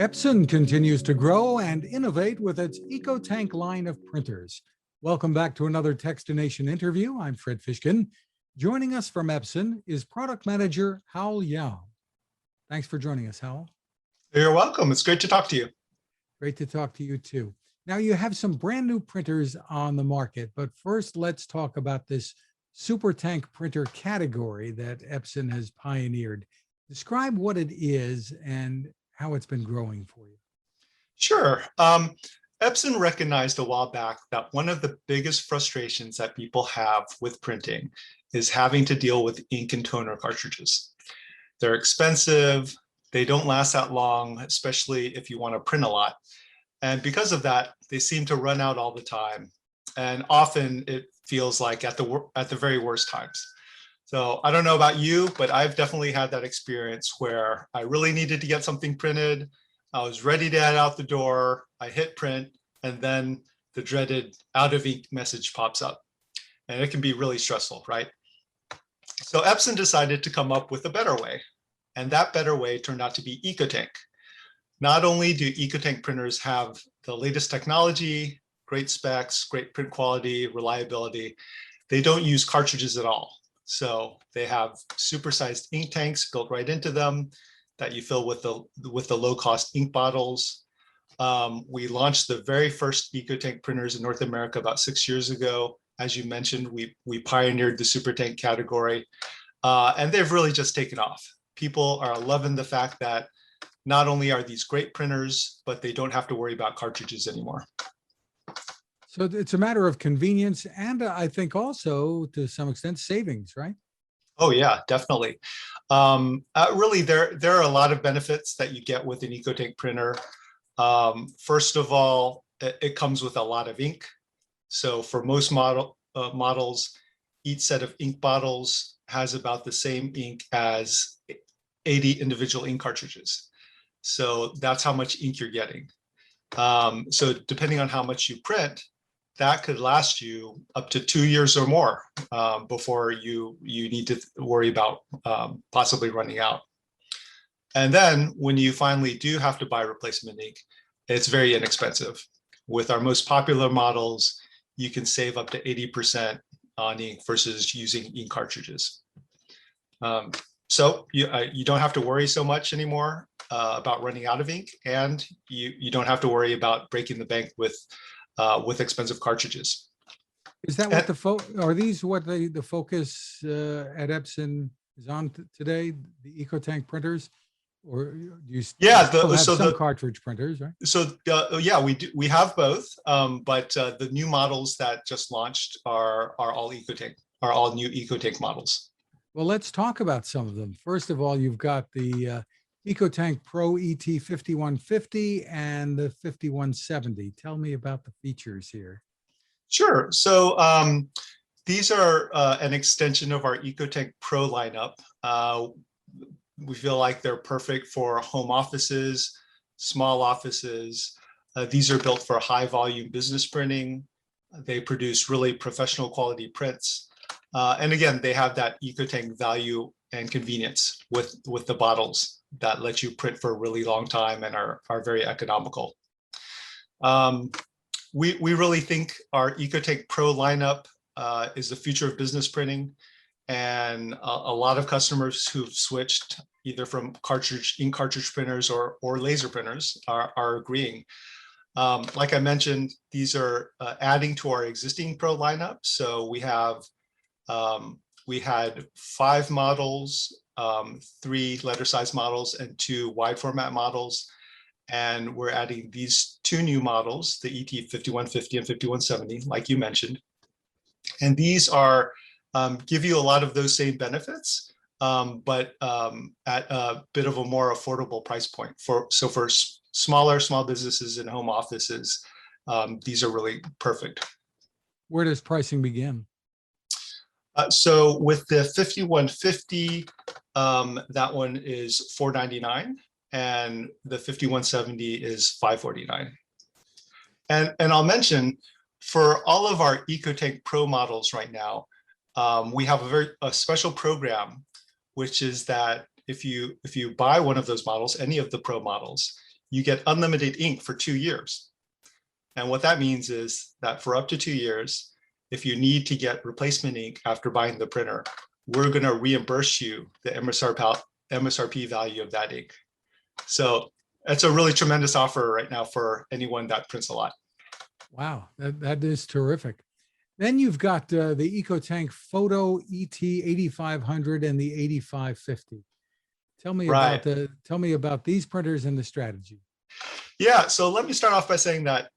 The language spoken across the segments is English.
Epson continues to grow and innovate with its EcoTank line of printers. Welcome back to another Techstination interview. I'm Fred Fishkin. Joining us from Epson is product manager Haol Yao. Thanks for joining us, Haol. You're welcome. It's great to talk to you. Great to talk to you too. Now you have some brand new printers on the market, but first let's talk about this super tank printer category that Epson has pioneered. Describe what it is and how it's been growing for you. Sure. Epson recognized a while back that one of the biggest frustrations that people have with printing is having to deal with ink and toner cartridges. They're expensive, they don't last that long, especially if you want to print a lot. And because of that, they seem to run out all the time. And often it feels like at the very worst times. So I don't know about you, but I've definitely had that experience where I really needed to get something printed. I was ready to head out the door. I hit print, and then the dreaded out of ink message pops up. And it can be really stressful, right? So Epson decided to come up with a better way. And that better way turned out to be EcoTank. Not only do EcoTank printers have the latest technology, great specs, great print quality, reliability, they don't use cartridges at all. So they have supersized ink tanks built right into them that you fill with the low-cost ink bottles. We launched the very first EcoTank printers in North America about 6 years ago. As you mentioned, we pioneered the super tank category, and they've really just taken off. People are loving the fact that not only are these great printers, but they don't have to worry about cartridges anymore. So it's a matter of convenience and I think also to some extent savings, right? Oh yeah, definitely. Really, there are a lot of benefits that you get with an EcoTank printer. First of all, it comes with a lot of ink. So for most models, each set of ink bottles has about the same ink as 80 individual ink cartridges. So that's how much ink you're getting. So depending on how much you print, that could last you up to 2 years or more before you need to worry about possibly running out. And then when you finally do have to buy replacement ink, it's very inexpensive. With our most popular models, you can save up to 80% on ink versus using ink cartridges. So you don't have to worry so much anymore about running out of ink, and you don't have to worry about breaking the bank with expensive cartridges. Is that what are these what the focus at Epson is on today, the EcoTank printers? Or do you still have some cartridge printers, right? So yeah, we have both, but the new models that just launched are all EcoTank, are all new EcoTank models. Well, let's talk about some of them. First of all, you've got the EcoTank Pro ET 5150 and the 5170. Tell me about the features here. Sure. So these are an extension of our EcoTank Pro lineup. We feel like they're perfect for home offices, small offices. These are built for high volume business printing. They produce really professional quality prints. And again, they have that EcoTank value and convenience with the bottles that let you print for a really long time and are very economical. We really think our EcoTank Pro lineup is the future of business printing. And a lot of customers who've switched either from ink cartridge printers or laser printers are agreeing. Like I mentioned, these are adding to our existing Pro lineup. So we had 5 models, 3 letter size models and 2 wide format models. And we're adding these 2 new models, the ET 5150 and 5170, like you mentioned. And these are give you a lot of those same benefits, but at a bit of a more affordable price point. So for small businesses and home offices, these are really perfect. Where does pricing begin? So with the 5150, that one is $499, and the 5170 is $549. And I'll mention, for all of our EcoTank Pro models right now, we have a special program, which is that if you buy one of those models, any of the Pro models, you get unlimited ink for 2 years. And what that means is that for up to 2 years, if you need to get replacement ink after buying the printer, we're going to reimburse you the MSRP value of that ink. So that's a really tremendous offer right now for anyone that prints a lot. Wow, that is terrific. Then you've got the EcoTank Photo ET 8500 and the 8550. Tell me Right. about these printers and the strategy. Yeah, so let me start off by saying that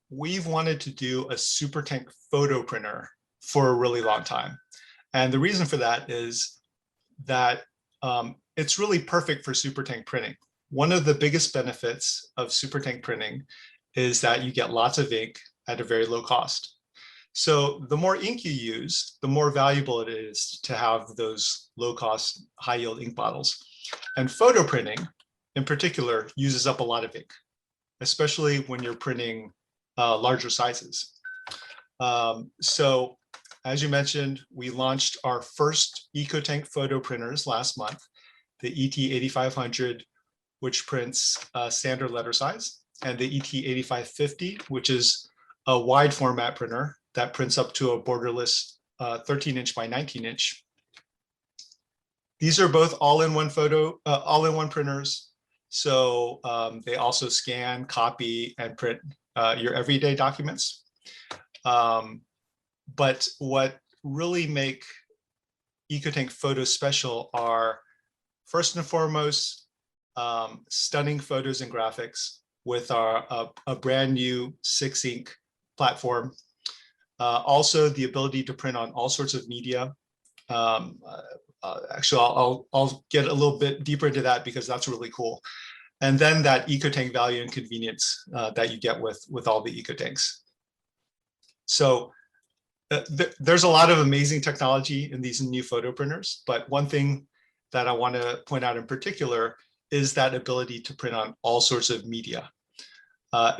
we've wanted to do a SuperTank photo printer for a really long time. And the reason for that is that it's really perfect for SuperTank printing. One of the biggest benefits of SuperTank printing is that you get lots of ink at a very low cost. So the more ink you use, the more valuable it is to have those low-cost, high-yield ink bottles. And photo printing, in particular, uses up a lot of ink, especially when you're printing larger sizes. So as you mentioned, we launched our first EcoTank photo printers last month, the ET8500, which prints standard letter size, and the ET8550, which is a wide format printer that prints up to a borderless 13-inch by 19-inch. These are both all-in-one all-in-one printers. So they also scan, copy, and print your everyday documents. But what really make EcoTank photos special are, first and foremost, stunning photos and graphics with a brand new 6-ink platform. Also, the ability to print on all sorts of media. Actually, I'll get a little bit deeper into that because that's really cool. And then that EcoTank value and convenience that you get with all the EcoTanks. So there's a lot of amazing technology in these new photo printers, but one thing that I want to point out in particular is that ability to print on all sorts of media.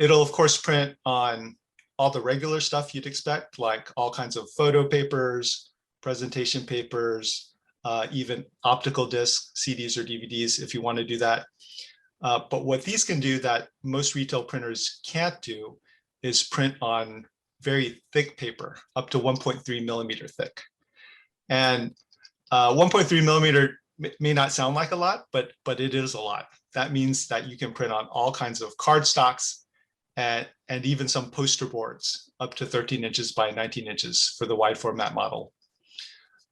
It'll of course print on all the regular stuff you'd expect, like all kinds of photo papers, presentation papers, even optical discs, CDs or DVDs if you want to do that. But what these can do that most retail printers can't do is print on very thick paper, up to 1.3 millimeter thick. And 1.3 millimeter may not sound like a lot, but it is a lot. That means that you can print on all kinds of cardstocks and even some poster boards up to 13 inches by 19 inches for the wide format model.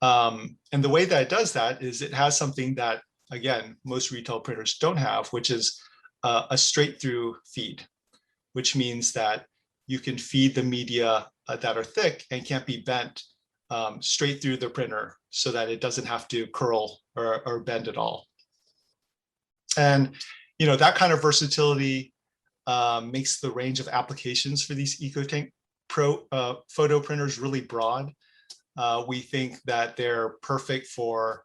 And the way that it does that is it has something that, again, most retail printers don't have, which is a straight through feed, which means that you can feed the media that are thick and can't be bent straight through the printer so that it doesn't have to curl or bend at all. And that kind of versatility makes the range of applications for these EcoTank Pro photo printers really broad. We think that they're perfect for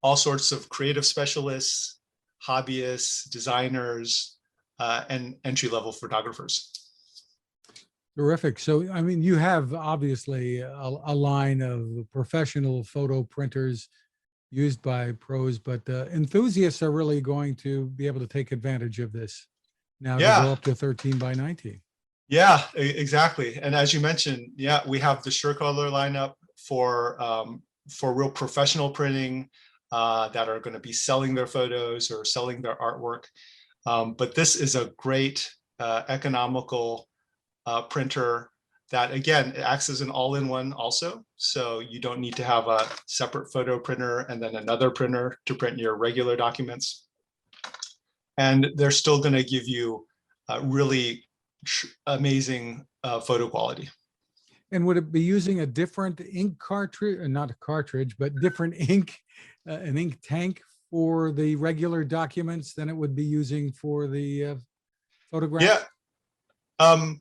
all sorts of creative specialists, hobbyists, designers, and entry-level photographers. Terrific. So, I mean, you have obviously a line of professional photo printers used by pros, but enthusiasts are really going to be able to take advantage of this now to go up to 13 by 19. Yeah, exactly. And as you mentioned, yeah, we have the SureColor lineup for real professional printing that are going to be selling their photos or selling their artwork. But this is a great economical printer that, again, it acts as an all-in-one also. So you don't need to have a separate photo printer and then another printer to print your regular documents. And they're still going to give you really amazing photo quality. And would it be using a different ink cartridge, not a cartridge, but different ink, an ink tank for the regular documents than it would be using for the photographs? Yeah.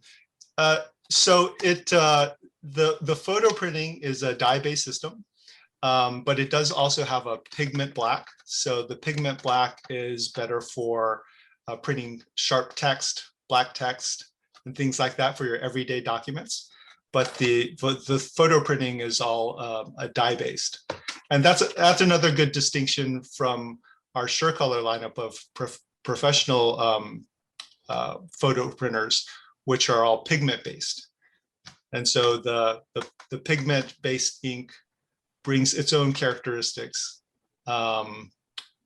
So the photo printing is a dye-based system, but it does also have a pigment black. So the pigment black is better for printing sharp text, black text, and things like that for your everyday documents. But the photo printing is all dye-based, and that's another good distinction from our SureColor lineup of professional photo printers, which are all pigment based. And so the pigment based ink brings its own characteristics that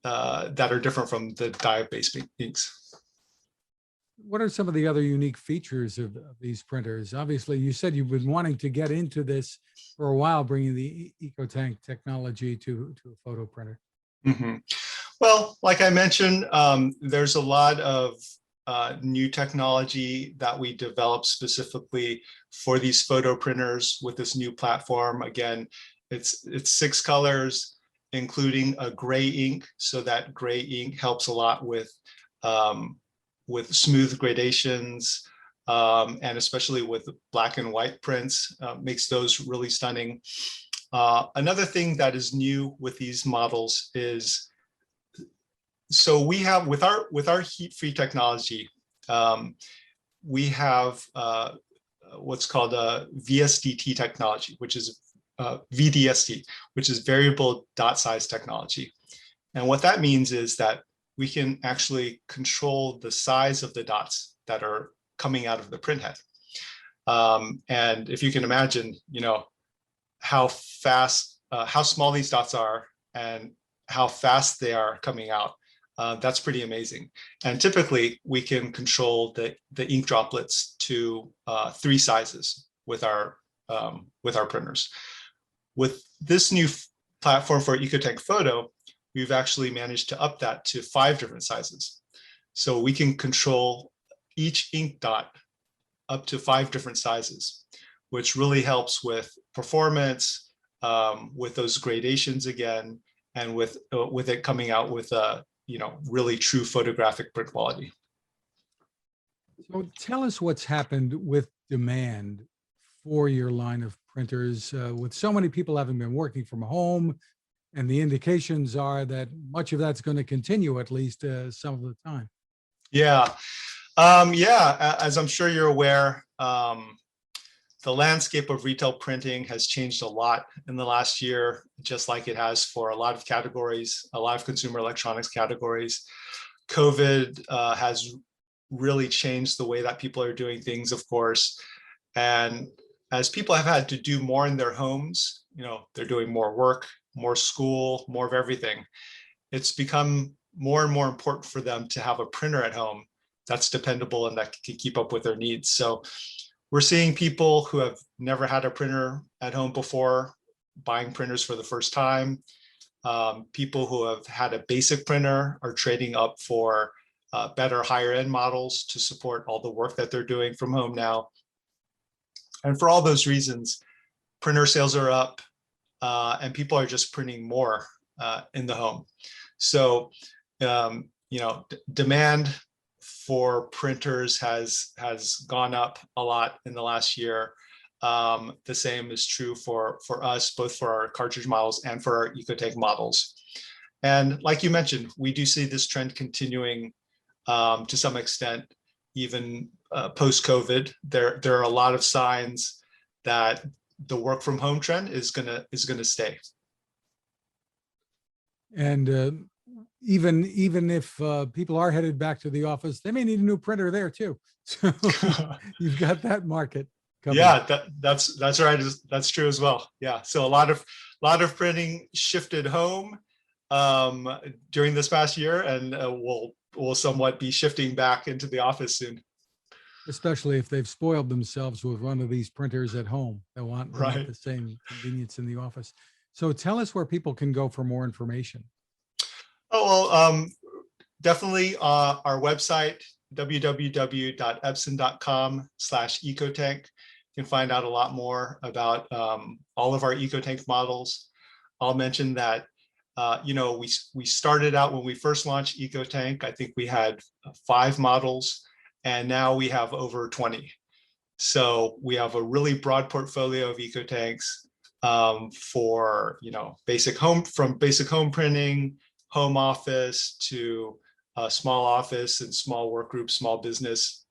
are different from the dye-based inks. What are some of the other unique features of these printers? Obviously, you said you've been wanting to get into this for a while, bringing the EcoTank technology to a photo printer. Mm-hmm. Well, like I mentioned, there's a lot of new technology that we developed specifically for these photo printers with this new platform. Again, it's 6 colors, including a gray ink. So that gray ink helps a lot with smooth gradations, and especially with black and white prints, makes those really stunning. Another thing that is new with these models is, so we have with our heat-free technology, we have what's called a VSDT technology, which is VDST, which is variable dot size technology. And what that means is that we can actually control the size of the dots that are coming out of the printhead. And if you can imagine, how fast, how small these dots are and how fast they are coming out, that's pretty amazing. And typically we can control the ink droplets to 3 sizes with our printers. With this new platform for EcoTank Photo, we've actually managed to up that to 5 different sizes. So we can control each ink dot up to 5 different sizes, which really helps with performance, with those gradations again, and with it coming out with a really true photographic print quality. So tell us what's happened with demand for your line of printers, with so many people having been working from home, and the indications are that much of that's going to continue, at least some of the time. Yeah. As I'm sure you're aware, the landscape of retail printing has changed a lot in the last year, just like it has for a lot of categories, a lot of consumer electronics categories. COVID has really changed the way that people are doing things, of course. And as people have had to do more in their homes, they're doing more work, more school, more of everything. It's become more and more important for them to have a printer at home that's dependable and that can keep up with their needs. So we're seeing people who have never had a printer at home before buying printers for the first time. People who have had a basic printer are trading up for better higher end models to support all the work that they're doing from home now. And for all those reasons, printer sales are up, and people are just printing more in the home. So, demand for printers has gone up a lot in the last year. The same is true for us, both for our cartridge models and for our EcoTank models. And like you mentioned, we do see this trend continuing to some extent, even post-COVID. There are a lot of signs that the work from home trend is gonna stay. And even if people are headed back to the office, they may need a new printer there too. So you've got that market covered. Yeah, that's right. That's true as well. Yeah, so a lot of printing shifted home during this past year, and will somewhat be shifting back into the office soon. Especially if they've spoiled themselves with one of these printers at home. They want the same convenience in the office. So tell us where people can go for more information. Oh, well, definitely our website, www.epson.com/ecotank. You can find out a lot more about all of our EcoTank models. I'll mention that, we started out when we first launched EcoTank, I think we had 5 models, and now we have over 20. So we have a really broad portfolio of EcoTanks for, basic home printing, home office, to small office and small work group, small business.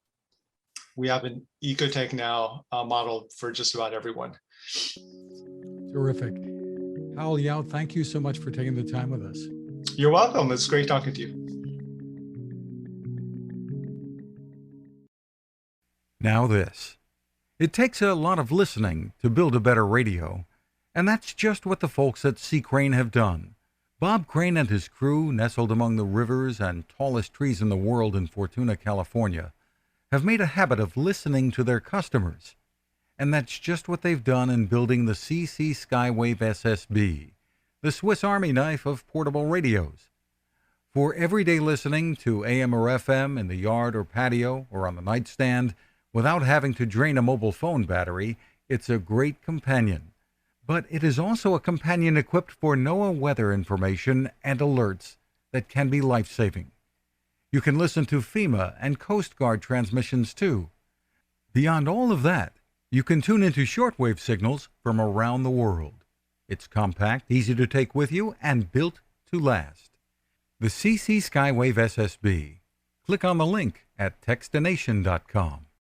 We have an EcoTank now modeled for just about everyone. Terrific. Haol Yao, thank you so much for taking the time with us. You're welcome. It's great talking to you. Now this. It takes a lot of listening to build a better radio, and that's just what the folks at C. Crane have done. Bob Crane and his crew, nestled among the rivers and tallest trees in the world in Fortuna, California, have made a habit of listening to their customers. And that's just what they've done in building the CC Skywave SSB, the Swiss Army knife of portable radios. For everyday listening to AM or FM in the yard or patio or on the nightstand, without having to drain a mobile phone battery, it's a great companion. But it is also a companion equipped for NOAA weather information and alerts that can be life-saving. You can listen to FEMA and Coast Guard transmissions too. Beyond all of that, you can tune into shortwave signals from around the world. It's compact, easy to take with you, and built to last. The CC Skywave SSB. Click on the link at Techstination.com.